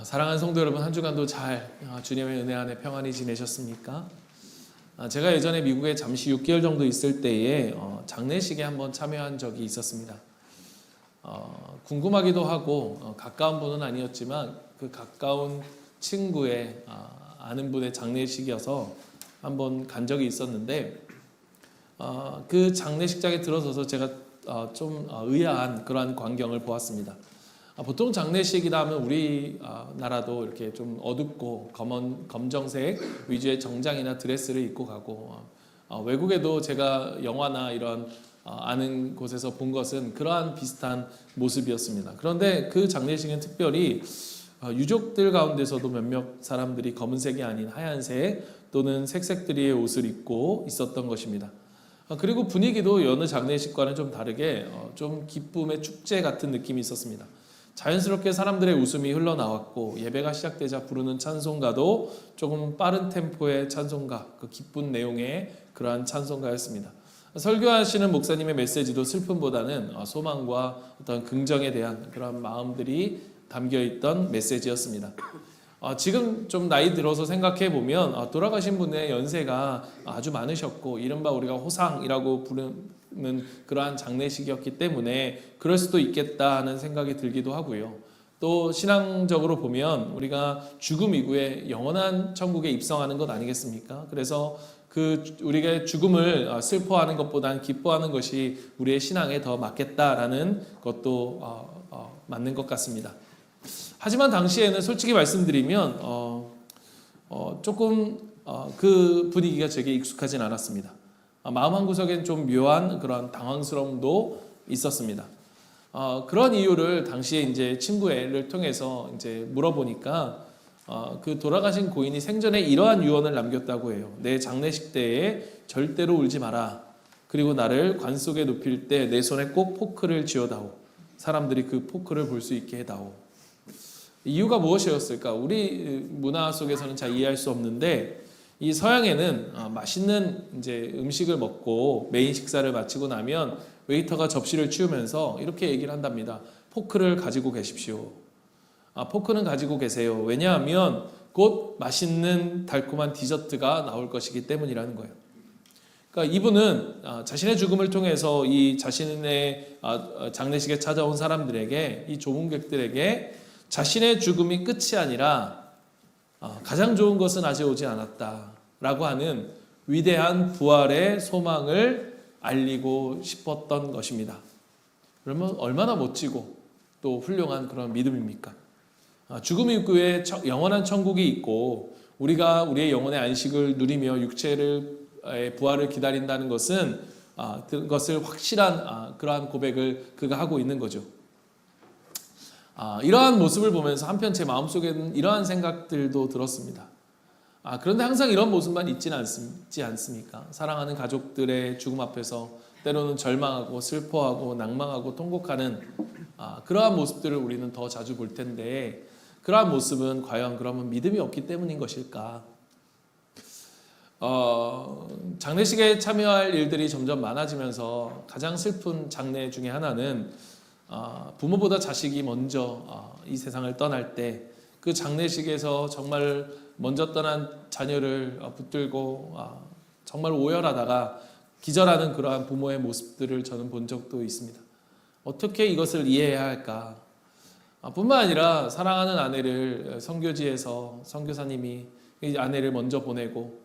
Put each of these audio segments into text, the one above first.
사랑하는 성도 여러분, 한 주간도 잘 주님의 은혜 안에 평안히 지내셨습니까? 제가 예전에 미국에 잠시 6개월 정도 있을 때에 장례식에 한번 참여한 적이 있었습니다. 궁금하기도 하고 가까운 분은 아니었지만 그 가까운 친구의 아는 분의 장례식이어서 한번 간 적이 있었는데 그 장례식장에 들어서서 제가 좀 의아한 그러한 광경을 보았습니다. 보통 장례식이라 하면 우리 나라도 이렇게 좀 어둡고 검정색 위주의 정장이나 드레스를 입고 가고 외국에도 제가 영화나 이런 아는 곳에서 본 것은 그러한 비슷한 모습이었습니다. 그런데 그 장례식은 특별히 유족들 가운데서도 몇몇 사람들이 검은색이 아닌 하얀색 또는 색색들의 옷을 입고 있었던 것입니다. 그리고 분위기도 여느 장례식과는 좀 다르게 좀 기쁨의 축제 같은 느낌이 있었습니다. 자연스럽게 사람들의 웃음이 흘러나왔고 예배가 시작되자 부르는 찬송가도 조금 빠른 템포의 찬송가, 그 기쁜 내용의 그러한 찬송가였습니다. 설교하시는 목사님의 메시지도 슬픔보다는 소망과 어떤 긍정에 대한 그런 마음들이 담겨있던 메시지였습니다. 지금 좀 나이 들어서 생각해 보면 돌아가신 분의 연세가 아주 많으셨고 이른바 우리가 호상이라고 부르는 그러한 장례식이었기 때문에 그럴 수도 있겠다 하는 생각이 들기도 하고요. 또 신앙적으로 보면 우리가 죽음 이후에 영원한 천국에 입성하는 것 아니겠습니까? 그래서 우리가 죽음을 슬퍼하는 것보다는 기뻐하는 것이 우리의 신앙에 더 맞겠다라는 것도 맞는 것 같습니다. 하지만 당시에는 솔직히 말씀드리면 조금 그 분위기가 제게 익숙하진 않았습니다. 마음 한구석엔 좀 묘한 그런 당황스러움도 있었습니다. 그런 이유를 당시에 이제 친구를 통해서 이제 물어보니까 그 돌아가신 고인이 생전에 이러한 유언을 남겼다고 해요. 내 장례식 때에 절대로 울지 마라. 그리고 나를 관 속에 눕힐 때 내 손에 꼭 포크를 쥐어다오. 사람들이 그 포크를 볼 수 있게 해다오. 이유가 무엇이었을까? 우리 문화 속에서는 잘 이해할 수 없는데 이 서양에는 맛있는 이제 음식을 먹고 메인 식사를 마치고 나면 웨이터가 접시를 치우면서 이렇게 얘기를 한답니다. 포크를 가지고 계십시오. 포크는 가지고 계세요. 왜냐하면 곧 맛있는 달콤한 디저트가 나올 것이기 때문이라는 거예요. 그러니까 이분은 자신의 죽음을 통해서 이 자신의 장례식에 찾아온 사람들에게, 이 조문객들에게 자신의 죽음이 끝이 아니라 가장 좋은 것은 아직 오지 않았다라고 하는 위대한 부활의 소망을 알리고 싶었던 것입니다. 그러면 얼마나 멋지고 또 훌륭한 그런 믿음입니까? 죽음 이후에 영원한 천국이 있고 우리가 우리의 영혼의 안식을 누리며 육체의 부활을 기다린다는 것은 그것을 확실한 그러한 고백을 그가 하고 있는 거죠. 이러한 모습을 보면서 한편 제 마음속에는 이러한 생각들도 들었습니다. 그런데 항상 이런 모습만 있지 않습니까? 사랑하는 가족들의 죽음 앞에서 때로는 절망하고 슬퍼하고 낭망하고 통곡하는 그러한 모습들을 우리는 더 자주 볼 텐데 그러한 모습은 과연 그러면 믿음이 없기 때문인 것일까? 장례식에 참여할 일들이 점점 많아지면서 가장 슬픈 장례 중에 하나는 부모보다 자식이 먼저 이 세상을 떠날 때 그 장례식에서 정말 먼저 떠난 자녀를 붙들고 정말 오열하다가 기절하는 그러한 부모의 모습들을 저는 본 적도 있습니다. 어떻게 이것을 이해해야 할까? 뿐만 아니라 사랑하는 아내를 선교지에서 선교사님이 이 아내를 먼저 보내고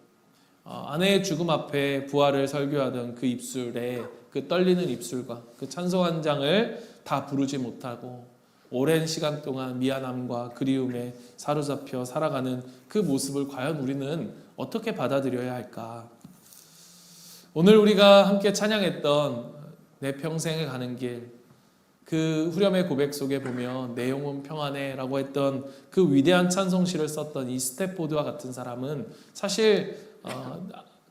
아내의 죽음 앞에 부활을 설교하던 그 입술에 그 떨리는 입술과 그 찬송 한 장을 다 부르지 못하고 오랜 시간 동안 미안함과 그리움에 사로잡혀 살아가는 그 모습을 과연 우리는 어떻게 받아들여야 할까? 오늘 우리가 함께 찬양했던 내 평생에 가는 길, 그 후렴의 고백 속에 보면 내 영혼 평안해 라고 했던 그 위대한 찬송시를 썼던 이 스태포드와 같은 사람은 사실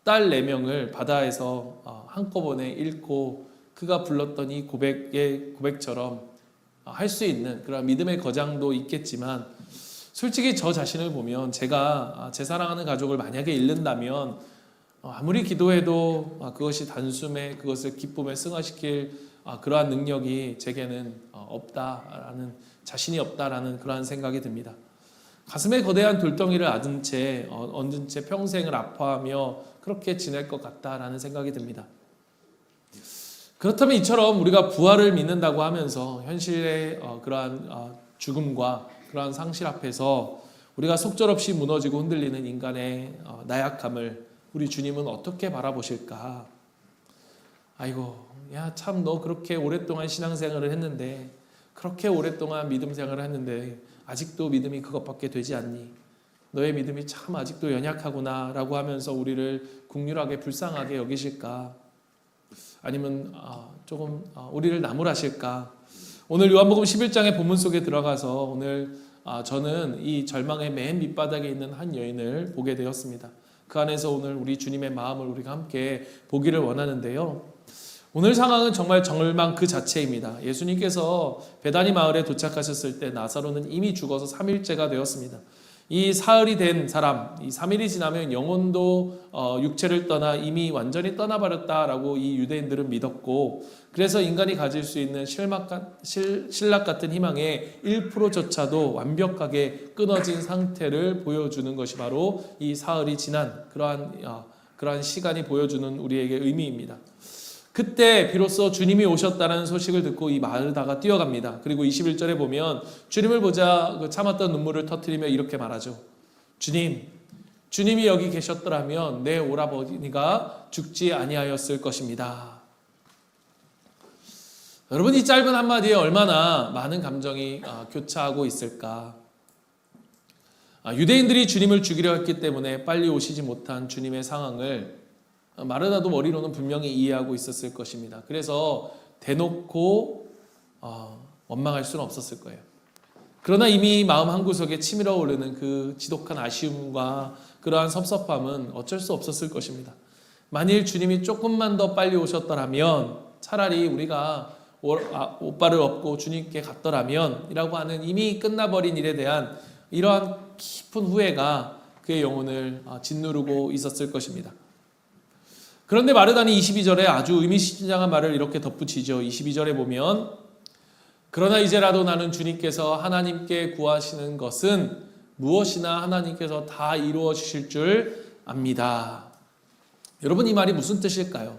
딸 4명을 바다에서 한꺼번에 잃고 그가 불렀던 이 고백처럼 할 수 있는 그런 믿음의 거장도 있겠지만 솔직히 저 자신을 보면 제가 제 사랑하는 가족을 만약에 잃는다면 아무리 기도해도 그것이 단숨에 그것을 기쁨에 승화시킬 그러한 능력이 제게는 없다라는 자신이 없다라는 그러한 생각이 듭니다. 가슴에 거대한 돌덩이를 얹은 채 평생을 아파하며 그렇게 지낼 것 같다라는 생각이 듭니다. 그렇다면 이처럼 우리가 부활을 믿는다고 하면서 현실의 그러한 죽음과 그러한 상실 앞에서 우리가 속절없이 무너지고 흔들리는 인간의 나약함을 우리 주님은 어떻게 바라보실까? 아이고, 야, 참 너 그렇게 오랫동안 신앙생활을 했는데, 그렇게 오랫동안 믿음 생활을 했는데 아직도 믿음이 그것밖에 되지 않니? 너의 믿음이 참 아직도 연약하구나 라고 하면서 우리를 국률하게 불쌍하게 여기실까? 아니면 조금 우리를 나무라실까? 오늘 요한복음 11장의 본문 속에 들어가서 오늘 저는 이 절망의 맨 밑바닥에 있는 한 여인을 보게 되었습니다. 그 안에서 오늘 우리 주님의 마음을 우리가 함께 보기를 원하는데요. 오늘 상황은 정말 절망 그 자체입니다. 예수님께서 베다니 마을에 도착하셨을 때 나사로는 이미 죽어서 3일째가 되었습니다. 이 사흘이 된 사람, 이 3일이 지나면 영혼도 육체를 떠나 이미 완전히 떠나버렸다라고 이 유대인들은 믿었고, 그래서 인간이 가질 수 있는 신락 같은 희망의 1%조차도 완벽하게 끊어진 상태를 보여주는 것이 바로 이 사흘이 지난 그러한 시간이 보여주는 우리에게 의미입니다. 그때 비로소 주님이 오셨다는 소식을 듣고 이 마르다가 뛰어갑니다. 그리고 21절에 보면 주님을 보자 참았던 눈물을 터뜨리며 이렇게 말하죠. 주님이 여기 계셨더라면 내 오라버니가 죽지 아니하였을 것입니다. 여러분, 이 짧은 한마디에 얼마나 많은 감정이 교차하고 있을까. 유대인들이 주님을 죽이려 했기 때문에 빨리 오시지 못한 주님의 상황을 마르다도 머리로는 분명히 이해하고 있었을 것입니다. 그래서 대놓고 원망할 수는 없었을 거예요. 그러나 이미 마음 한구석에 치밀어 오르는 그 지독한 아쉬움과 그러한 섭섭함은 어쩔 수 없었을 것입니다. 만일 주님이 조금만 더 빨리 오셨더라면, 차라리 우리가 오빠를 업고 주님께 갔더라면 이라고 하는 이미 끝나버린 일에 대한 이러한 깊은 후회가 그의 영혼을 짓누르고 있었을 것입니다. 그런데 마르다니 22절에 아주 의미심장한 말을 이렇게 덧붙이죠. 22절에 보면 그러나 이제라도 나는 주님께서 하나님께 구하시는 것은 무엇이나 하나님께서 다 이루어 주실 줄 압니다. 여러분, 이 말이 무슨 뜻일까요?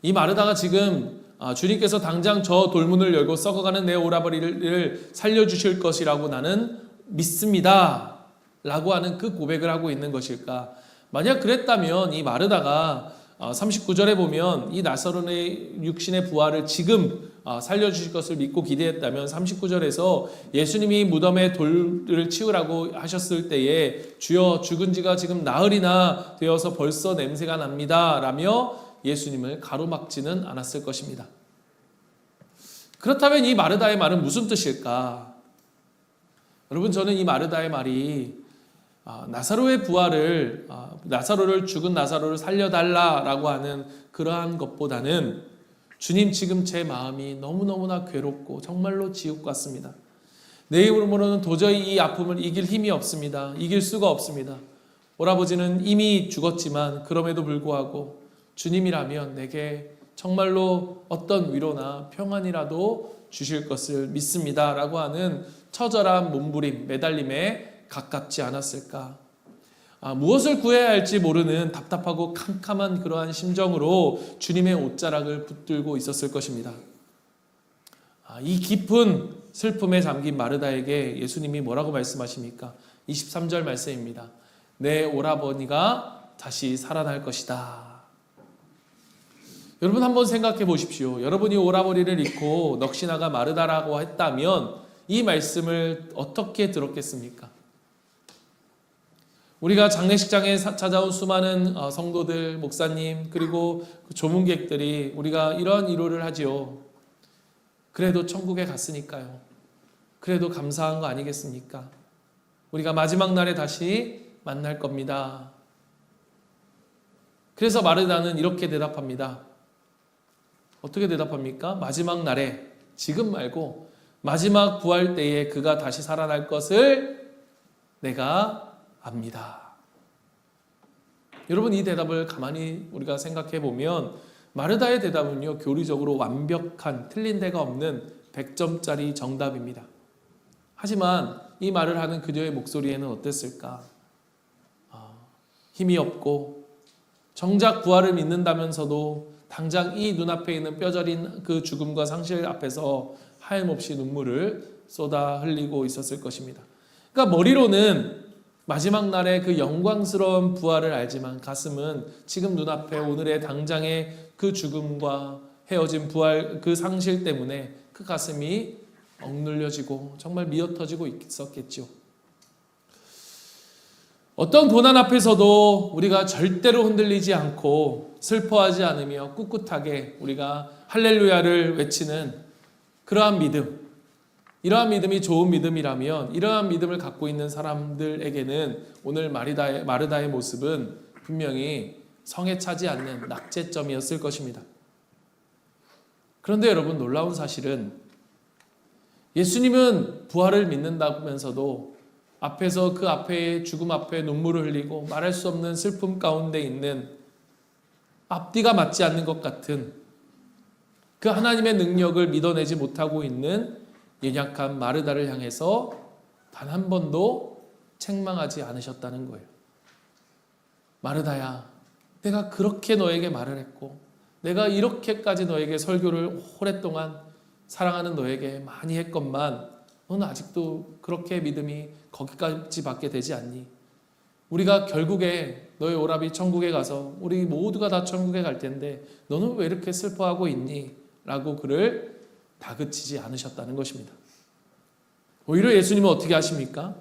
이 마르다가 지금 주님께서 당장 저 돌문을 열고 썩어가는 내 오라버니를 살려주실 것이라고 나는 믿습니다 라고 하는 그 고백을 하고 있는 것일까? 만약 그랬다면 이 마르다가 39절에 보면 이 나사로의 육신의 부활을 지금 살려주실 것을 믿고 기대했다면 39절에서 예수님이 무덤에 돌을 치우라고 하셨을 때에 주여 죽은 지가 지금 나흘이나 되어서 벌써 냄새가 납니다 라며 예수님을 가로막지는 않았을 것입니다. 그렇다면 이 마르다의 말은 무슨 뜻일까? 여러분, 저는 이 마르다의 말이 나사로의 부활을 죽은 나사로를 살려달라라고 하는 그러한 것보다는 주님, 지금 제 마음이 너무너무나 괴롭고 정말로 지옥 같습니다. 내 힘으로는 도저히 이 아픔을 이길 힘이 없습니다. 이길 수가 없습니다. 오라버지는 이미 죽었지만 그럼에도 불구하고 주님이라면 내게 정말로 어떤 위로나 평안이라도 주실 것을 믿습니다 라고 하는 처절한 몸부림, 매달림에 가깝지 않았을까? 무엇을 구해야 할지 모르는 답답하고 캄캄한 그러한 심정으로 주님의 옷자락을 붙들고 있었을 것입니다. 이 깊은 슬픔에 잠긴 마르다에게 예수님이 뭐라고 말씀하십니까? 23절 말씀입니다. 내 오라버니가 다시 살아날 것이다. 여러분, 한번 생각해 보십시오. 여러분이 오라버니를 잊고 넋이나가 마르다라고 했다면 이 말씀을 어떻게 들었겠습니까? 우리가 장례식장에 찾아온 수많은 성도들, 목사님, 그리고 조문객들이 우리가 이런 위로를 하지요. 그래도 천국에 갔으니까요. 그래도 감사한 거 아니겠습니까? 우리가 마지막 날에 다시 만날 겁니다. 그래서 마르다는 이렇게 대답합니다. 어떻게 대답합니까? 마지막 날에, 지금 말고 마지막 부활 때에 그가 다시 살아날 것을 내가 압니다. 여러분, 이 대답을 가만히 우리가 생각해 보면 마르다의 대답은요, 교리적으로 완벽한, 틀린 데가 없는 100점짜리 정답입니다. 하지만 이 말을 하는 그녀의 목소리에는 어땠을까? 힘이 없고 정작 부활을 믿는다면서도 당장 이 눈앞에 있는 뼈저린 그 죽음과 상실 앞에서 하염없이 눈물을 쏟아 흘리고 있었을 것입니다. 그러니까 머리로는 마지막 날의 그 영광스러운 부활을 알지만 가슴은 지금 눈앞에 오늘의 당장의 그 죽음과 헤어진 부활 그 상실 때문에 그 가슴이 억눌려지고 정말 미어터지고 있었겠죠. 어떤 고난 앞에서도 우리가 절대로 흔들리지 않고 슬퍼하지 않으며 꿋꿋하게 우리가 할렐루야를 외치는 그러한 믿음, 이러한 믿음이 좋은 믿음이라면 이러한 믿음을 갖고 있는 사람들에게는 오늘 마르다의 모습은 분명히 성에 차지 않는 낙제점이었을 것입니다. 그런데 여러분, 놀라운 사실은 예수님은 부활을 믿는다면서도 앞에서 그 앞에 죽음 앞에 눈물을 흘리고 말할 수 없는 슬픔 가운데 있는 앞뒤가 맞지 않는 것 같은 그 하나님의 능력을 믿어내지 못하고 있는 연약한 마르다를 향해서 단 한 번도 책망하지 않으셨다는 거예요. 마르다야, 내가 그렇게 너에게 말을 했고 내가 이렇게까지 너에게 설교를 오랫동안 사랑하는 너에게 많이 했건만 너는 아직도 그렇게 믿음이 거기까지밖에 되지 않니? 우리가 결국에 너의 오라비 천국에 가서 우리 모두가 다 천국에 갈 텐데 너는 왜 이렇게 슬퍼하고 있니? 라고 그를 다그치지 않으셨다는 것입니다. 오히려 예수님은 어떻게 하십니까?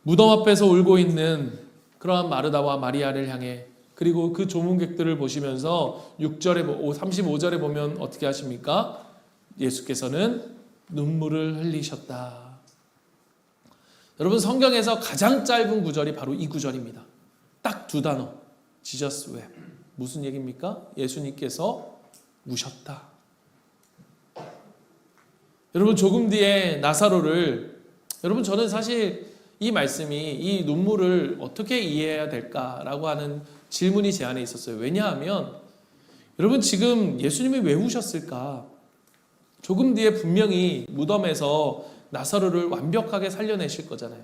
무덤 앞에서 울고 있는 그러한 마르다와 마리아를 향해, 그리고 그 조문객들을 보시면서 35절에 보면 어떻게 하십니까? 예수께서는 눈물을 흘리셨다. 여러분, 성경에서 가장 짧은 구절이 바로 이 구절입니다. 딱 두 단어. Jesus wept. 무슨 얘기입니까? 예수님께서 우셨다. 여러분, 조금 뒤에 나사로를, 여러분, 저는 사실 이 말씀이 이 눈물을 어떻게 이해해야 될까라고 하는 질문이 제 안에 있었어요. 왜냐하면 여러분, 지금 예수님이 왜 우셨을까? 조금 뒤에 분명히 무덤에서 나사로를 완벽하게 살려내실 거잖아요.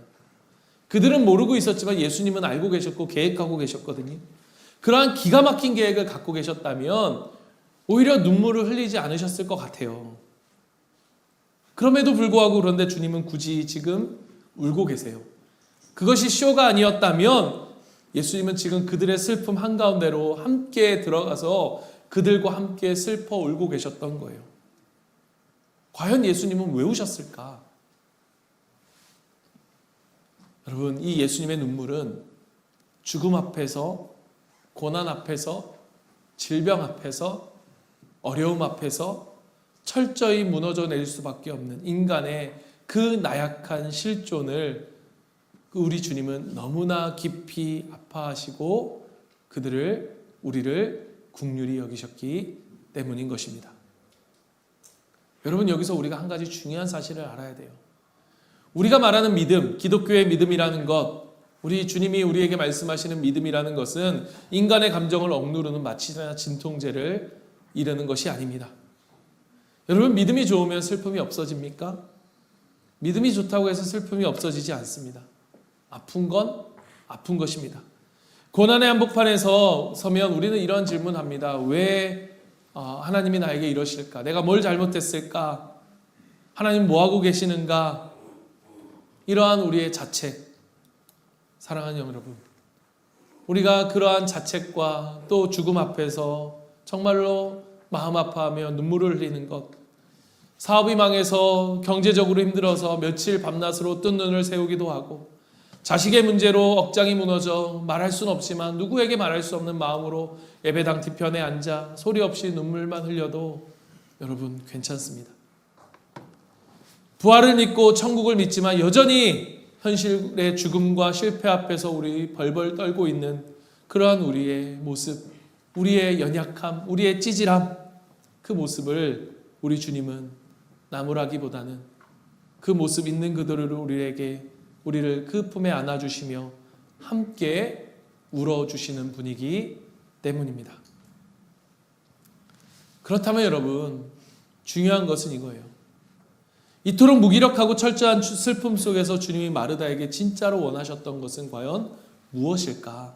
그들은 모르고 있었지만 예수님은 알고 계셨고 계획하고 계셨거든요. 그러한 기가 막힌 계획을 갖고 계셨다면 오히려 눈물을 흘리지 않으셨을 것 같아요. 그럼에도 불구하고 그런데 주님은 굳이 지금 울고 계세요. 그것이 쇼가 아니었다면 예수님은 지금 그들의 슬픔 한가운데로 함께 들어가서 그들과 함께 슬퍼 울고 계셨던 거예요. 과연 예수님은 왜 우셨을까? 여러분, 이 예수님의 눈물은 죽음 앞에서, 고난 앞에서, 질병 앞에서, 어려움 앞에서 철저히 무너져 내릴 수밖에 없는 인간의 그 나약한 실존을 우리 주님은 너무나 깊이 아파하시고 우리를 긍휼히 여기셨기 때문인 것입니다. 여러분, 여기서 우리가 한 가지 중요한 사실을 알아야 돼요. 우리가 말하는 믿음, 기독교의 믿음이라는 것, 우리 주님이 우리에게 말씀하시는 믿음이라는 것은 인간의 감정을 억누르는 마취나 진통제를 이르는 것이 아닙니다. 여러분, 믿음이 좋으면 슬픔이 없어집니까? 믿음이 좋다고 해서 슬픔이 없어지지 않습니다. 아픈 건 아픈 것입니다. 고난의 한복판에서 서면 우리는 이런 질문합니다. 왜 하나님이 나에게 이러실까? 내가 뭘 잘못했을까? 하나님 뭐하고 계시는가? 이러한 우리의 자책. 사랑하는 여러분, 우리가 그러한 자책과 또 죽음 앞에서 정말로 마음 아파하며 눈물을 흘리는 것, 사업이 망해서 경제적으로 힘들어서 며칠 밤낮으로 뜬 눈을 세우기도 하고, 자식의 문제로 억장이 무너져 말할 수는 없지만 누구에게 말할 수 없는 마음으로 예배당 뒤편에 앉아 소리 없이 눈물만 흘려도 여러분 괜찮습니다. 부활을 믿고 천국을 믿지만 여전히 현실의 죽음과 실패 앞에서 우리 벌벌 떨고 있는 그러한 우리의 모습, 우리의 연약함, 우리의 찌질함, 그 모습을 우리 주님은 나무라기보다는 그 모습 있는 그대로 우리를 그 품에 안아주시며 함께 울어주시는 분이기 때문입니다. 그렇다면 여러분, 중요한 것은 이거예요. 이토록 무기력하고 철저한 슬픔 속에서 주님이 마르다에게 진짜로 원하셨던 것은 과연 무엇일까?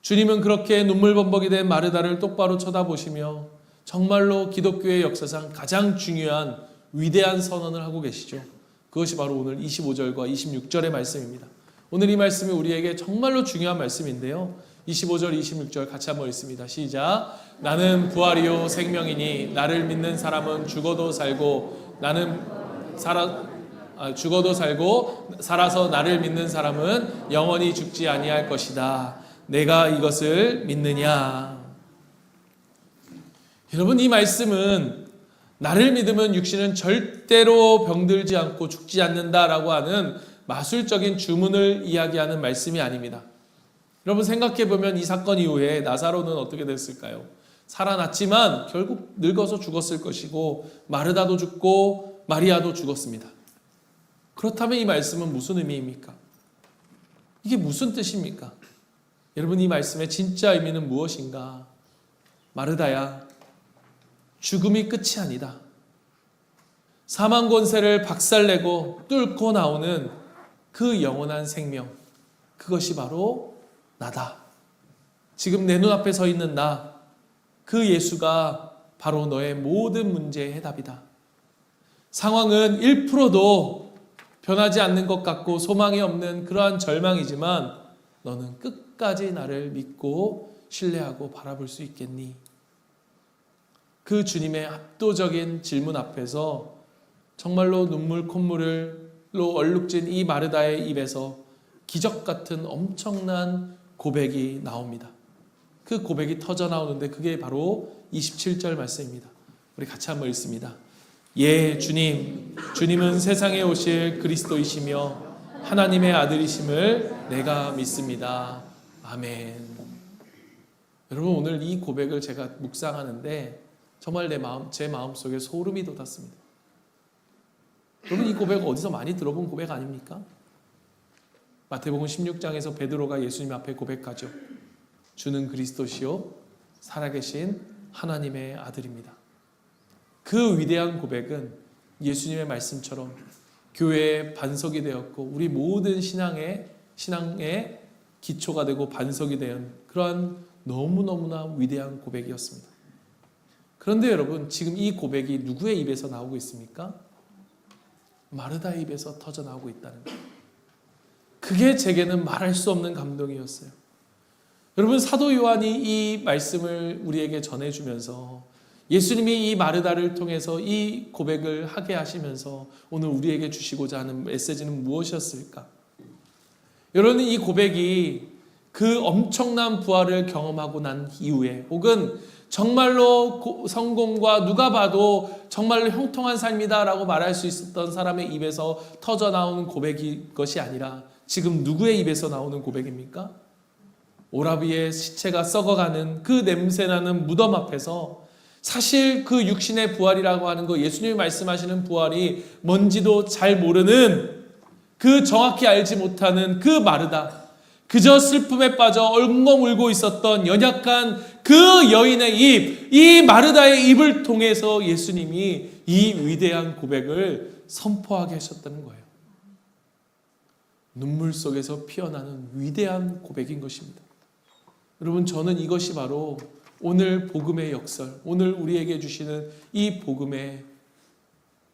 주님은 그렇게 눈물범벅이 된 마르다를 똑바로 쳐다보시며 정말로 기독교의 역사상 가장 중요한 위대한 선언을 하고 계시죠. 그것이 바로 오늘 25절과 26절의 말씀입니다. 오늘 이 말씀이 우리에게 정말로 중요한 말씀인데요. 25절, 26절 같이 한번 읽습니다. 시작. 나는 부활이요 생명이니 나를 믿는 사람은 죽어도 살고 죽어도 살고 살아서 나를 믿는 사람은 영원히 죽지 아니할 것이다. 내가 이것을 믿느냐? 여러분, 이 말씀은 나를 믿으면 육신은 절대로 병들지 않고 죽지 않는다라고 하는 마술적인 주문을 이야기하는 말씀이 아닙니다. 여러분, 생각해보면 이 사건 이후에 나사로는 어떻게 됐을까요? 살아났지만 결국 늙어서 죽었을 것이고 마르다도 죽고 마리아도 죽었습니다. 그렇다면 이 말씀은 무슨 의미입니까? 이게 무슨 뜻입니까? 여러분, 이 말씀의 진짜 의미는 무엇인가? 마르다야, 죽음이 끝이 아니다. 사망 권세를 박살내고 뚫고 나오는 그 영원한 생명, 그것이 바로 나다. 지금 내 눈앞에 서 있는 나, 그 예수가 바로 너의 모든 문제의 해답이다. 상황은 1%도 변하지 않는 것 같고 소망이 없는 그러한 절망이지만 너는 끝까지 나를 믿고 신뢰하고 바라볼 수 있겠니? 그 주님의 압도적인 질문 앞에서 정말로 눈물 콧물로 얼룩진 이 마르다의 입에서 기적 같은 엄청난 고백이 나옵니다. 그 고백이 터져 나오는데 그게 바로 27절 말씀입니다. 우리 같이 한번 읽습니다. 예, 주님은 세상에 오실 그리스도이시며 하나님의 아들이심을 내가 믿습니다. 아멘. 여러분, 오늘 이 고백을 제가 묵상하는데 정말 제 마음속에 소름이 돋았습니다. 여러분, 이 고백 어디서 많이 들어본 고백 아닙니까? 마태복음 16장에서 베드로가 예수님 앞에 고백하죠. 주는 그리스도시요 살아계신 하나님의 아들입니다. 그 위대한 고백은 예수님의 말씀처럼 교회의 반석이 되었고 우리 모든 신앙의 기초가 되고 반석이 된 그러한 너무너무나 위대한 고백이었습니다. 그런데 여러분, 지금 이 고백이 누구의 입에서 나오고 있습니까? 마르다의 입에서 터져 나오고 있다는 거예요. 그게 제게는 말할 수 없는 감동이었어요. 여러분, 사도 요한이 이 말씀을 우리에게 전해주면서 예수님이 이 마르다를 통해서 이 고백을 하게 하시면서 오늘 우리에게 주시고자 하는 메시지는 무엇이었을까? 여러분, 이 고백이 그 엄청난 부활을 경험하고 난 이후에 혹은 정말로 성공과 누가 봐도 정말로 형통한 삶이다라고 말할 수 있었던 사람의 입에서 터져 나오는 고백이 것이 아니라 지금 누구의 입에서 나오는 고백입니까? 오라비의 시체가 썩어가는 그 냄새나는 무덤 앞에서 사실 그 육신의 부활이라고 하는 거, 예수님이 말씀하시는 부활이 뭔지도 잘 모르는, 그 정확히 알지 못하는 그 마르다, 그저 슬픔에 빠져 엉엉 울고 있었던 연약한 그 여인의 입, 이 마르다의 입을 통해서 예수님이 이 위대한 고백을 선포하게 하셨다는 거예요. 눈물 속에서 피어나는 위대한 고백인 것입니다. 여러분, 저는 이것이 바로 오늘 복음의 역설, 오늘 우리에게 주시는 이 복음의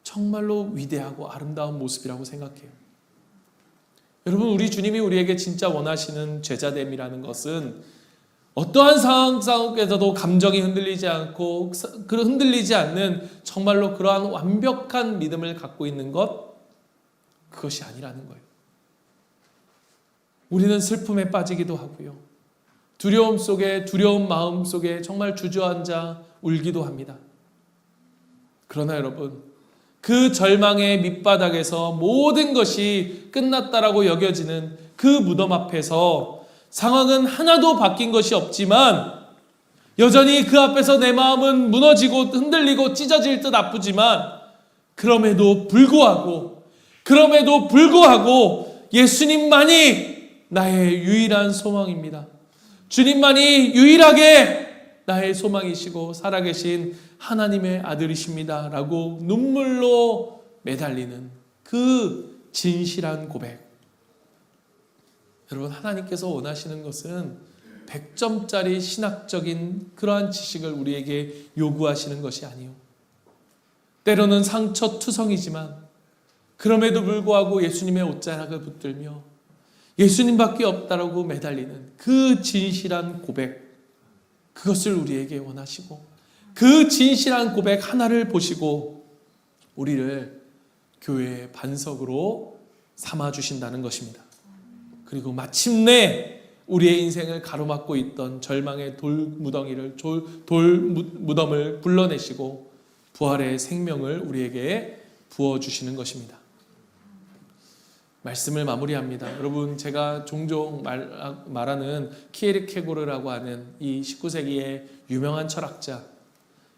정말로 위대하고 아름다운 모습이라고 생각해요. 여러분, 우리 주님이 우리에게 진짜 원하시는 제자됨이라는 것은 어떠한 상황 속에서도 감정이 흔들리지 않고 흔들리지 않는 정말로 그러한 완벽한 믿음을 갖고 있는 것, 그것이 아니라는 거예요. 우리는 슬픔에 빠지기도 하고요. 두려운 마음 속에 정말 주저앉아 울기도 합니다. 그러나 여러분, 그 절망의 밑바닥에서 모든 것이 끝났다라고 여겨지는 그 무덤 앞에서 상황은 하나도 바뀐 것이 없지만 여전히 그 앞에서 내 마음은 무너지고 흔들리고 찢어질 듯 아프지만 그럼에도 불구하고 예수님만이 나의 유일한 소망입니다. 주님만이 유일하게 나의 소망이시고 살아계신 하나님의 아들이십니다 라고 눈물로 매달리는 그 진실한 고백. 여러분, 하나님께서 원하시는 것은 100점짜리 신학적인 그러한 지식을 우리에게 요구하시는 것이 아니요, 때로는 상처투성이지만 그럼에도 불구하고 예수님의 옷자락을 붙들며 예수님밖에 없다라고 매달리는 그 진실한 고백, 그것을 우리에게 원하시고, 그 진실한 고백 하나를 보시고 우리를 교회의 반석으로 삼아주신다는 것입니다. 그리고 마침내 우리의 인생을 가로막고 있던 절망의 돌무덩이를, 돌무덤을 불러내시고 부활의 생명을 우리에게 부어주시는 것입니다. 말씀을 마무리합니다. 여러분, 제가 종종 말하는 키에르케고르라고 하는 이 19세기의 유명한 철학자,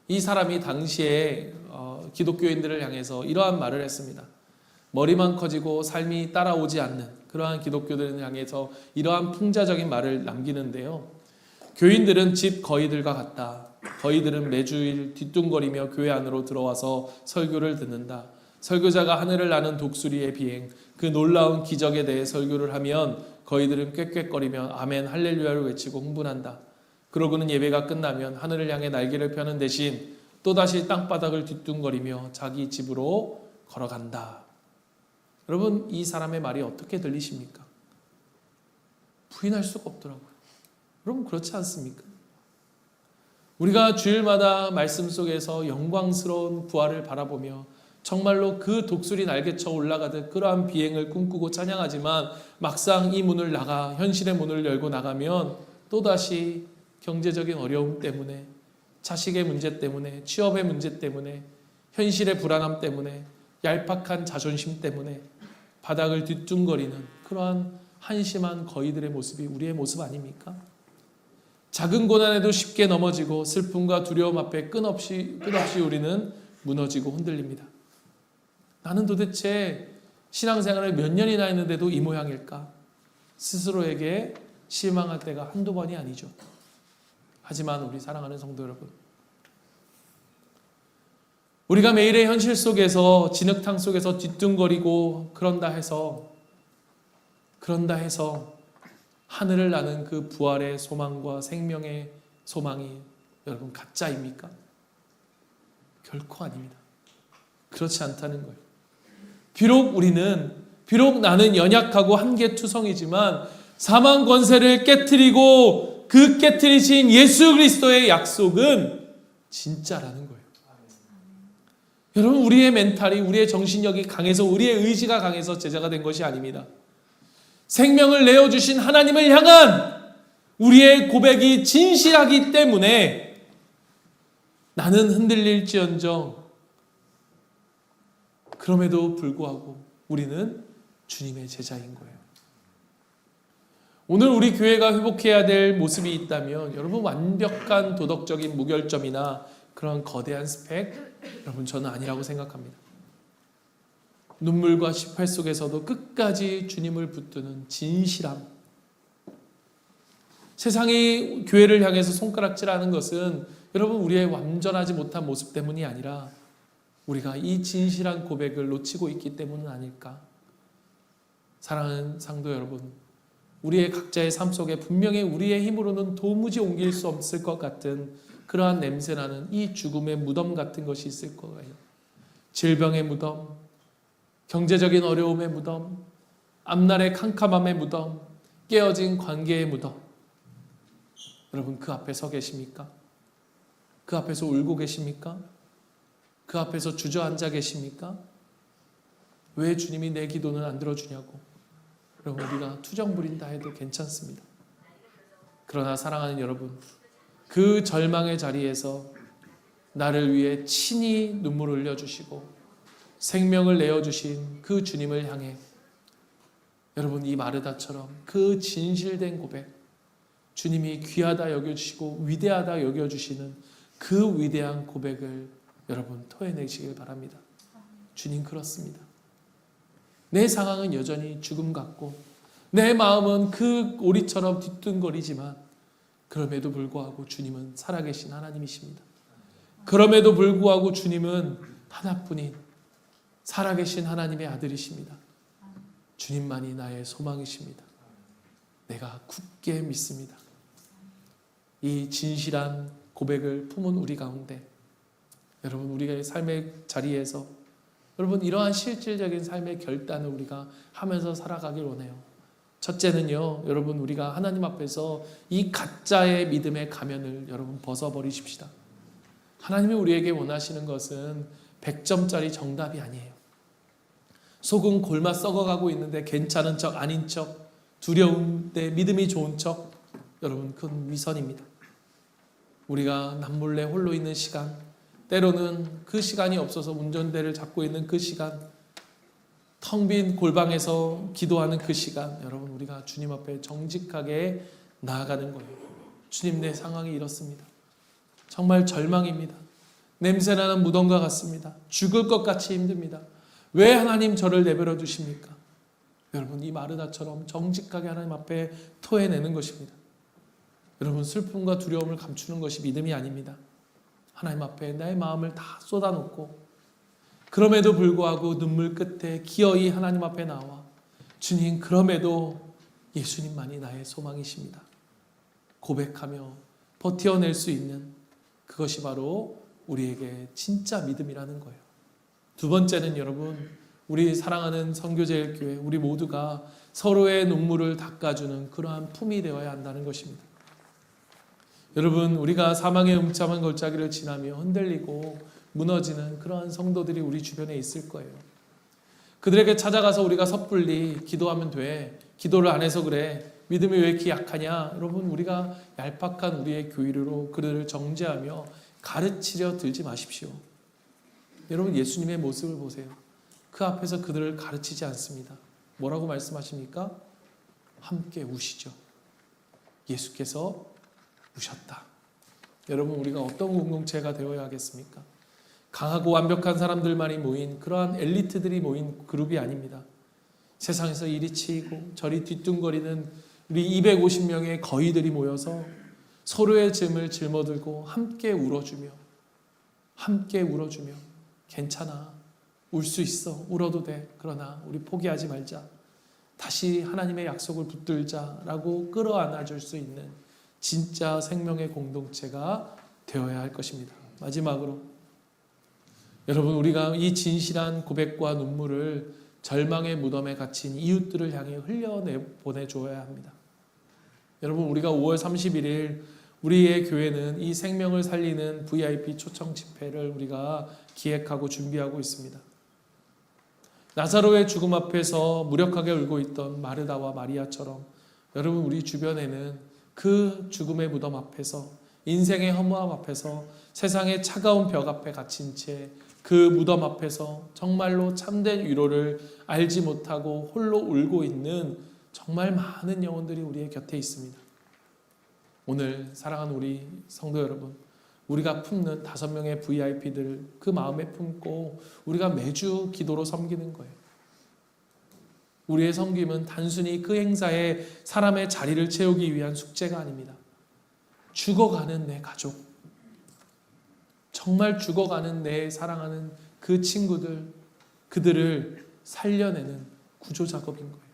이 사람이 당시에 기독교인들을 향해서 이러한 말을 했습니다. 머리만 커지고 삶이 따라오지 않는 그러한 기독교들을 향해서 이러한 풍자적인 말을 남기는데요. 교인들은 집 거위들과 같다. 거위들은 매주일 뒤뚱거리며 교회 안으로 들어와서 설교를 듣는다. 설교자가 하늘을 나는 독수리의 비행, 그 놀라운 기적에 대해 설교를 하면 거위들은 꾀꾀거리며 아멘 할렐루야를 외치고 흥분한다. 그러고는 예배가 끝나면 하늘을 향해 날개를 펴는 대신 또다시 땅바닥을 뒤뚱거리며 자기 집으로 걸어간다. 여러분, 이 사람의 말이 어떻게 들리십니까? 부인할 수가 없더라고요. 여러분, 그렇지 않습니까? 우리가 주일마다 말씀 속에서 영광스러운 부활을 바라보며 정말로 그 독수리 날개쳐 올라가듯 그러한 비행을 꿈꾸고 찬양하지만 막상 이 문을 나가, 현실의 문을 열고 나가면 또다시 경제적인 어려움 때문에, 자식의 문제 때문에, 취업의 문제 때문에, 현실의 불안함 때문에, 얄팍한 자존심 때문에 바닥을 뒤뚱거리는 그러한 한심한 거위들의 모습이 우리의 모습 아닙니까? 작은 고난에도 쉽게 넘어지고 슬픔과 두려움 앞에 끝없이 우리는 무너지고 흔들립니다. 나는 도대체 신앙생활을 몇 년이나 했는데도 이 모양일까? 스스로에게 실망할 때가 한두 번이 아니죠. 하지만 우리 사랑하는 성도 여러분, 우리가 매일의 현실 속에서 진흙탕 속에서 뒤뚱거리고 그런다 해서 하늘을 나는 그 부활의 소망과 생명의 소망이 여러분 가짜입니까? 결코 아닙니다. 그렇지 않다는 거예요. 비록 나는 연약하고 한계투성이지만 사망 권세를 깨트리고 그 깨트리신 예수 그리스도의 약속은 진짜라는 거예요. 여러분, 우리의 멘탈이, 우리의 정신력이 강해서, 우리의 의지가 강해서 제자가 된 것이 아닙니다. 생명을 내어주신 하나님을 향한 우리의 고백이 진실하기 때문에 나는 흔들릴지언정 그럼에도 불구하고 우리는 주님의 제자인 거예요. 오늘 우리 교회가 회복해야 될 모습이 있다면, 여러분, 완벽한 도덕적인 무결점이나 그런 거대한 스펙, 여러분, 저는 아니라고 생각합니다. 눈물과 시팔 속에서도 끝까지 주님을 붙드는 진실함. 세상이 교회를 향해서 손가락질하는 것은 여러분, 우리의 완전하지 못한 모습 때문이 아니라 우리가 이 진실한 고백을 놓치고 있기 때문은 아닐까? 사랑하는 상도 여러분, 우리의 각자의 삶 속에 분명히 우리의 힘으로는 도무지 옮길 수 없을 것 같은 그러한 냄새나는 이 죽음의 무덤 같은 것이 있을 거예요. 질병의 무덤, 경제적인 어려움의 무덤, 앞날의 캄캄함의 무덤, 깨어진 관계의 무덤. 여러분, 그 앞에 서 계십니까? 그 앞에서 울고 계십니까? 그 앞에서 주저앉아 계십니까? 왜 주님이 내 기도는 안 들어주냐고. 여러분, 우리가 투정 부린다 해도 괜찮습니다. 그러나 사랑하는 여러분, 그 절망의 자리에서 나를 위해 친히 눈물을 흘려주시고 생명을 내어주신 그 주님을 향해 여러분, 이 마르다처럼 그 진실된 고백, 주님이 귀하다 여겨주시고 위대하다 여겨주시는 그 위대한 고백을 여러분 토해내시길 바랍니다. 주님, 그렇습니다. 내 상황은 여전히 죽음 같고 내 마음은 그 오리처럼 뒤뚱거리지만 그럼에도 불구하고 주님은 살아계신 하나님이십니다. 그럼에도 불구하고 주님은 하나뿐인 살아계신 하나님의 아들이십니다. 주님만이 나의 소망이십니다. 내가 굳게 믿습니다. 이 진실한 고백을 품은 우리 가운데 여러분, 우리의 삶의 자리에서 여러분, 이러한 실질적인 삶의 결단을 우리가 하면서 살아가길 원해요. 첫째는요, 여러분, 우리가 하나님 앞에서 이 가짜의 믿음의 가면을 여러분 벗어버리십시다. 하나님이 우리에게 원하시는 것은 100점짜리 정답이 아니에요. 속은 골마 썩어가고 있는데 괜찮은 척, 아닌 척, 두려운데 믿음이 좋은 척, 여러분, 그건 위선입니다. 우리가 남몰래 홀로 있는 시간, 때로는 그 시간이 없어서 운전대를 잡고 있는 그 시간, 텅 빈 골방에서 기도하는 그 시간, 여러분, 우리가 주님 앞에 정직하게 나아가는 거예요. 주님, 내 상황이 이렇습니다. 정말 절망입니다. 냄새나는 무덤과 같습니다. 죽을 것 같이 힘듭니다. 왜 하나님 저를 내버려 두십니까? 여러분, 이 마르다처럼 정직하게 하나님 앞에 토해내는 것입니다. 여러분, 슬픔과 두려움을 감추는 것이 믿음이 아닙니다. 하나님 앞에 나의 마음을 다 쏟아놓고 그럼에도 불구하고 눈물 끝에 기어이 하나님 앞에 나와 주님, 그럼에도 예수님만이 나의 소망이십니다. 고백하며 버텨낼 수 있는 그것이 바로 우리에게 진짜 믿음이라는 거예요. 두 번째는 여러분, 우리 사랑하는 선교제일교회 우리 모두가 서로의 눈물을 닦아주는 그러한 품이 되어야 한다는 것입니다. 여러분, 우리가 사망의 음침한 골짜기를 지나며 흔들리고 무너지는 그러한 성도들이 우리 주변에 있을 거예요. 그들에게 찾아가서 우리가 섣불리 기도하면 돼, 기도를 안 해서 그래, 믿음이 왜 이렇게 약하냐, 여러분, 우리가 얄팍한 우리의 교리로 그들을 정죄하며 가르치려 들지 마십시오. 여러분, 예수님의 모습을 보세요. 그 앞에서 그들을 가르치지 않습니다. 뭐라고 말씀하십니까? 함께 우시죠. 예수께서 우셨다. 여러분, 우리가 어떤 공동체가 되어야 하겠습니까? 강하고 완벽한 사람들만이 모인 그러한 엘리트들이 모인 그룹이 아닙니다. 세상에서 이리 치이고 저리 뒤뚱거리는 우리 250명의 거위들이 모여서 서로의 짐을 짊어들고 함께 울어주며 괜찮아, 울 수 있어, 울어도 돼, 그러나 우리 포기하지 말자, 다시 하나님의 약속을 붙들자라고 끌어안아줄 수 있는 진짜 생명의 공동체가 되어야 할 것입니다. 마지막으로 여러분, 우리가 이 진실한 고백과 눈물을 절망의 무덤에 갇힌 이웃들을 향해 흘려보내줘야 합니다. 여러분, 우리가 5월 31일 우리의 교회는 이 생명을 살리는 VIP 초청 집회를 우리가 기획하고 준비하고 있습니다. 나사로의 죽음 앞에서 무력하게 울고 있던 마르다와 마리아처럼 여러분, 우리 주변에는 그 죽음의 무덤 앞에서, 인생의 허무함 앞에서, 세상의 차가운 벽 앞에 갇힌 채 그 무덤 앞에서 정말로 참된 위로를 알지 못하고 홀로 울고 있는 정말 많은 영혼들이 우리의 곁에 있습니다. 오늘 사랑하는 우리 성도 여러분, 우리가 품는 5명의 VIP들을 그 마음에 품고 우리가 매주 기도로 섬기는 거예요. 우리의 섬김은 단순히 그 행사에 사람의 자리를 채우기 위한 숙제가 아닙니다. 죽어가는 내 가족, 정말 죽어가는 내 사랑하는 그 친구들, 그들을 살려내는 구조 작업인 거예요.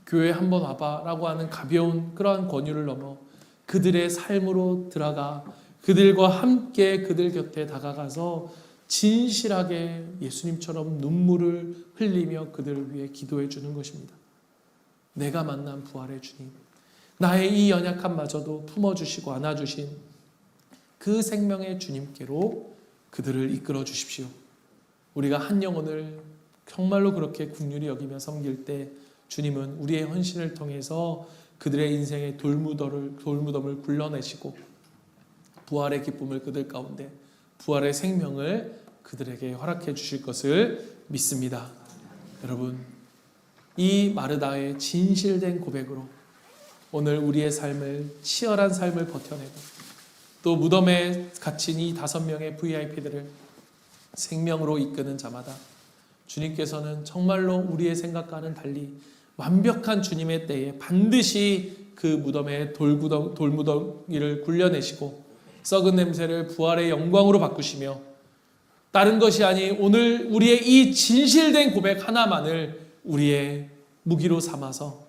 교회에 한번 와봐 라고 하는 가벼운 그러한 권유를 넘어 그들의 삶으로 들어가 그들과 함께 그들 곁에 다가가서 진실하게 예수님처럼 눈물을 흘리며 그들을 위해 기도해 주는 것입니다. 내가 만난 부활의 주님, 나의 이 연약함마저도 품어주시고 안아주신 그 생명의 주님께로 그들을 이끌어 주십시오. 우리가 한 영혼을 정말로 그렇게 긍휼히 여기며 섬길 때 주님은 우리의 헌신을 통해서 그들의 인생의 돌무덤을 굴러내시고 부활의 기쁨을 그들 가운데, 부활의 생명을 그들에게 허락해 주실 것을 믿습니다. 여러분, 이 마르다의 진실된 고백으로 오늘 우리의 삶을, 치열한 삶을 버텨내고 또 무덤에 갇힌 이 5명의 VIP들을 생명으로 이끄는 자마다 주님께서는 정말로 우리의 생각과는 달리 완벽한 주님의 때에 반드시 그 무덤의 돌무더기를 굴려내시고 썩은 냄새를 부활의 영광으로 바꾸시며 다른 것이 아닌 오늘 우리의 이 진실된 고백 하나만을 우리의 무기로 삼아서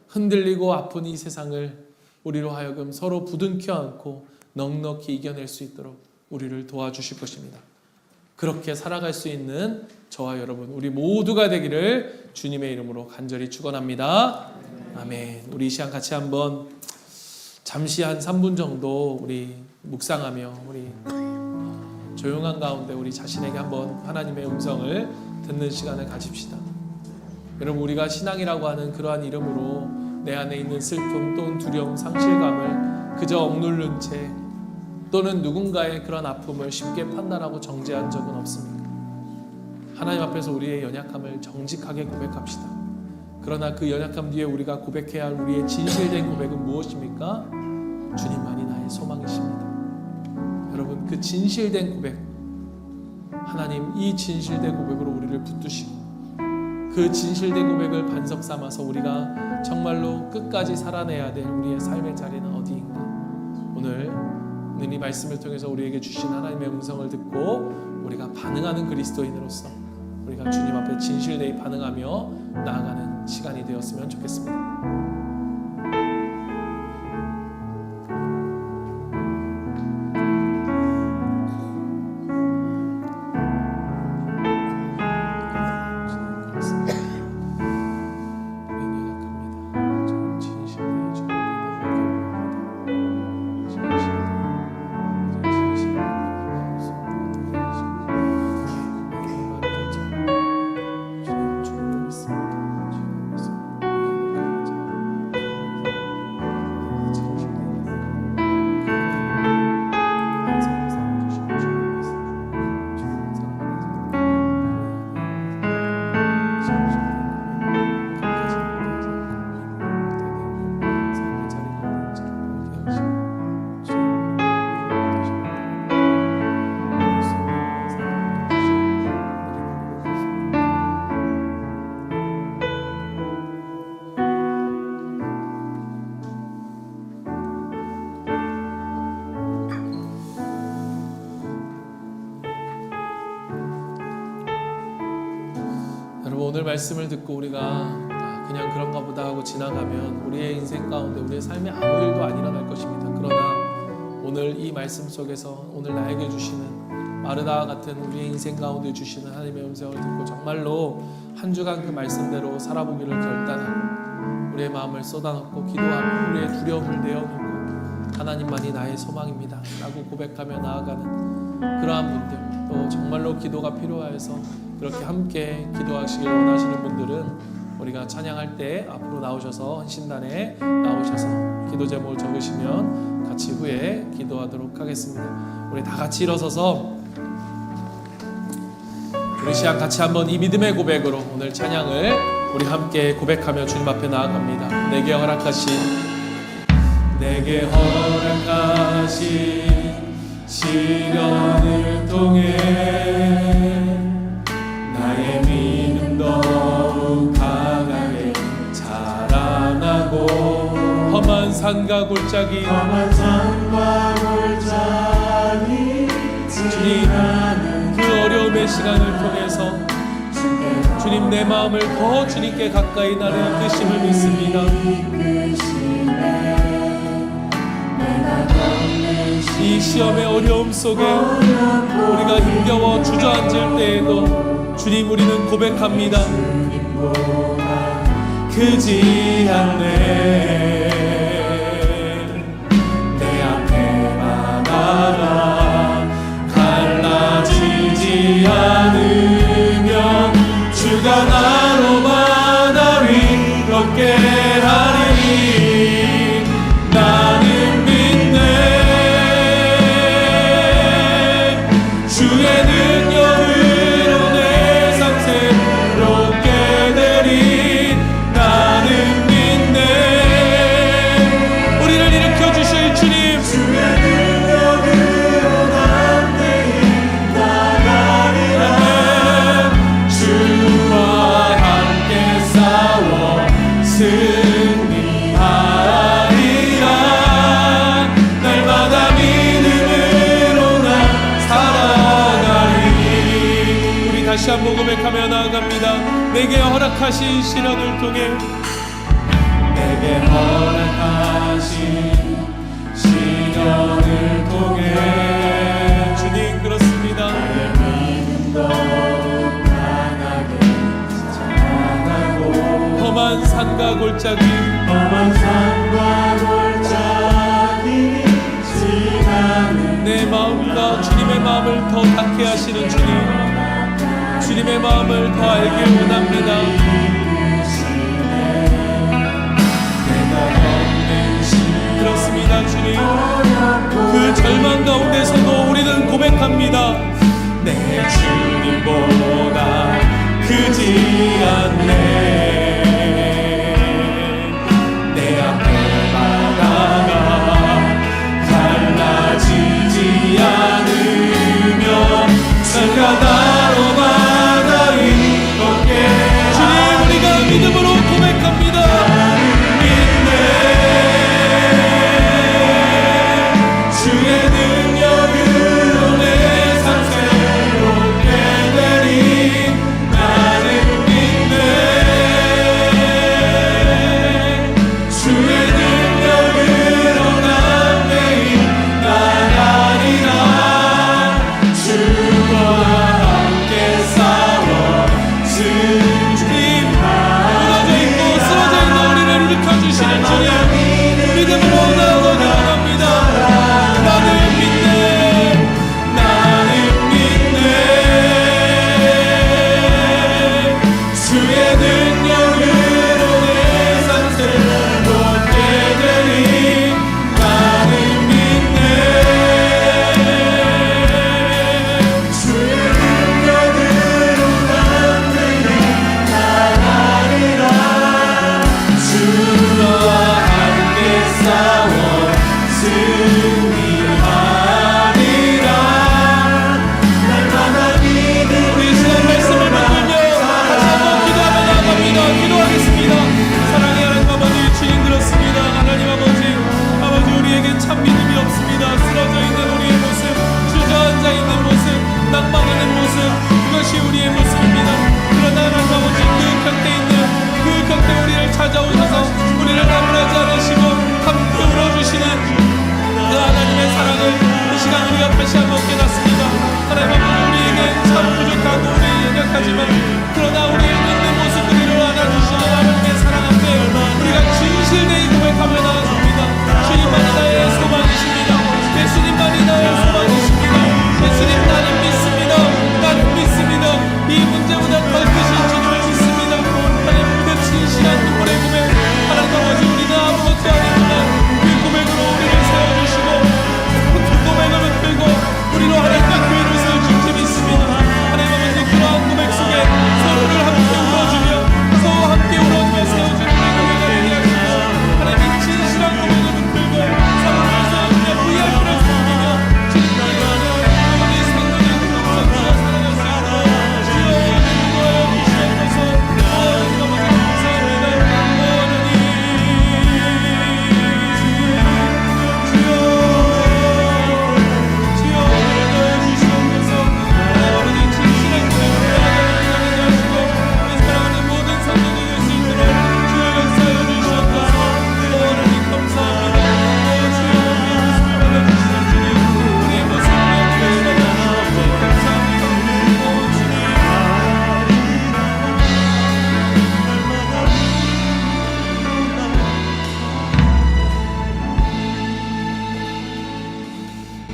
흔들리고 아픈 이 세상을 우리로 하여금 서로 부둥켜 안고 넉넉히 이겨낼 수 있도록 우리를 도와주실 것입니다. 그렇게 살아갈 수 있는 저와 여러분 우리 모두가 되기를 주님의 이름으로 간절히 축원합니다. 아멘. 우리 이 시간 같이 한번 잠시 한 3분 정도 우리 묵상하며 우리 조용한 가운데 우리 자신에게 한번 하나님의 음성을 듣는 시간을 가집시다. 여러분 우리가 신앙이라고 하는 그러한 이름으로 내 안에 있는 슬픔 또는 두려움, 상실감을 그저 억누른 채 또는 누군가의 그런 아픔을 쉽게 판단하고 정죄한 적은 없습니까? 하나님 앞에서 우리의 연약함을 정직하게 고백합시다. 그러나 그 연약함 뒤에 우리가 고백해야 할 우리의 진실된 고백은 무엇입니까? 주님만이 나의 소망이십니다. 여러분 그 진실된 고백, 하나님 이 진실된 고백으로 우리를 붙드시고 그 진실된 고백을 반석 삼아서 우리가 정말로 끝까지 살아내야 될 우리의 삶의 자리는 어디인가? 오늘 이 말씀을 통해서 우리에게 주신 하나님의 음성을 듣고 우리가 반응하는 그리스도인으로서 우리가 주님 앞에 진실되이 반응하며 나아가는 시간이 되었으면 좋겠습니다. 오늘 말씀을 듣고 우리가 그냥 그런가 보다 하고 지나가면 우리의 인생 가운데 우리의 삶에 아무 일도 안 일어날 것입니다. 그러나 오늘 이 말씀 속에서 오늘 나에게 주시는 마르다와 같은 우리의 인생 가운데 주시는 하나님의 음성을 듣고 정말로 한 주간 그 말씀대로 살아보기를 결단하고 우리의 마음을 쏟아놓고 기도하고 우리의 두려움을 내어놓고 하나님만이 나의 소망입니다 라고 고백하며 나아가는 그러한 분들, 또 정말로 기도가 필요해서 그렇게 함께 기도하시길 원하시는 분들은 우리가 찬양할 때 앞으로 나오셔서 헌신단에 나오셔서 기도 제목을 적으시면 같이 후에 기도하도록 하겠습니다. 우리 다 같이 일어서서 우리 시간 같이 한번 이 믿음의 고백으로 오늘 찬양을 우리 함께 고백하며 주님 앞에 나아갑니다. 내게 허락하신 시련을 통해 나의 믿음 더욱 강하게 자라나고 험한 산과 골짜기 주님 그 어려움의 시간을 통해서 주님 내 마음을 더 주님께 가까이 나를 이끄심을 믿습니다. 이 시험의 어려움 속에 우리가 힘겨워 주저앉을 때에도 주님 우리는 고백합니다. 크지 않네 내 앞에 바다가 갈라지지 않으면 주가 나로 바다 위 걷게 하리니 나는 믿네 주의 능력으로 내 삶 새롭게 되리 나는 믿네 우리를 일으켜 주실 주님 주의 능력으로 담대히 나가리라 주와 함께 싸워 승리하리라 날마다 믿음으로 나 살아가리 다시 한번 고백하며 나아갑니다. 내게 허락하신 시련을 통해, 내게 허락하신 시련을 통해 주님 그렇습니다. 험한 산과 골짜기 지나는 내 마음과 주님의 마음을 더 닿게 하시는 주님, 주님의 마음을 더 알길 원합니다. 그렇습니다. 주님, 그 절망 가운데서도 우리는 고백합니다. 내 주님보다 크지 않네. 내 앞에 바다가 갈라지지 않으며 내가 나로 바다인 걷게. 주님, 우리가 믿음으로 고백합니다.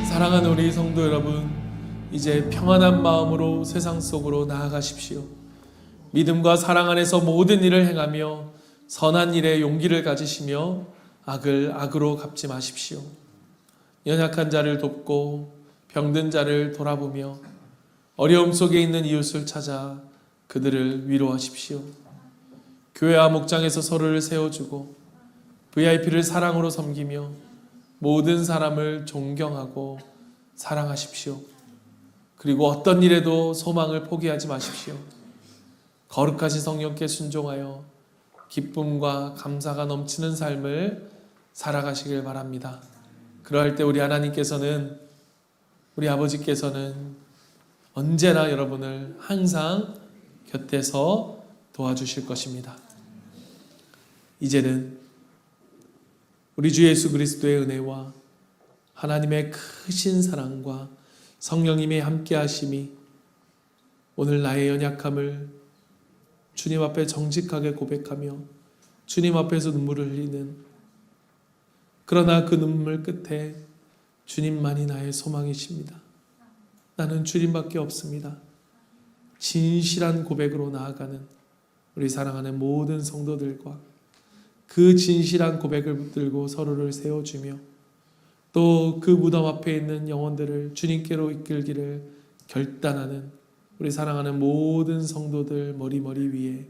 사랑하는 우리 성도 여러분, 이제 평안한 마음으로 세상 속으로 나아가십시오. 믿음과 사랑 안에서 모든 일을 행하며 선한 일에 용기를 가지시며 악을 악으로 갚지 마십시오. 연약한 자를 돕고 병든 자를 돌아보며 어려움 속에 있는 이웃을 찾아 그들을 위로하십시오. 교회와 목장에서 서로를 세워주고 VIP를 사랑으로 섬기며 모든 사람을 존경하고 사랑하십시오. 그리고 어떤 일에도 소망을 포기하지 마십시오. 거룩하신 성령께 순종하여 기쁨과 감사가 넘치는 삶을 살아가시길 바랍니다. 그러할 때 우리 하나님께서는, 우리 아버지께서는 언제나 여러분을 항상 곁에서 도와주실 것입니다. 이제는 우리 주 예수 그리스도의 은혜와 하나님의 크신 사랑과 성령님의 함께하심이 오늘 나의 연약함을 주님 앞에 정직하게 고백하며 주님 앞에서 눈물을 흘리는, 그러나 그 눈물 끝에 주님만이 나의 소망이십니다. 나는 주님밖에 없습니다. 진실한 고백으로 나아가는 우리 사랑하는 모든 성도들과 그 진실한 고백을 붙들고 서로를 세워주며 또 그 무덤 앞에 있는 영혼들을 주님께로 이끌기를 결단하는 우리 사랑하는 모든 성도들 머리 위에,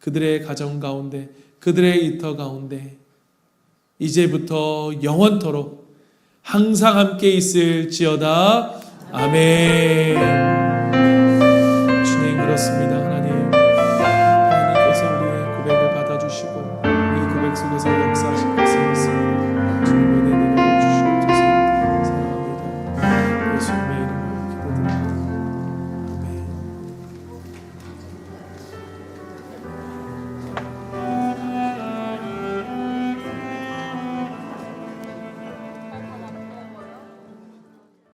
그들의 가정 가운데, 그들의 일터 가운데 이제부터 영원토록 항상 함께 있을지어다. 아멘. 주님, 그렇습니다. 하나님께서 우리의 고백을 받아주시고 이 고백 속에서 역사하실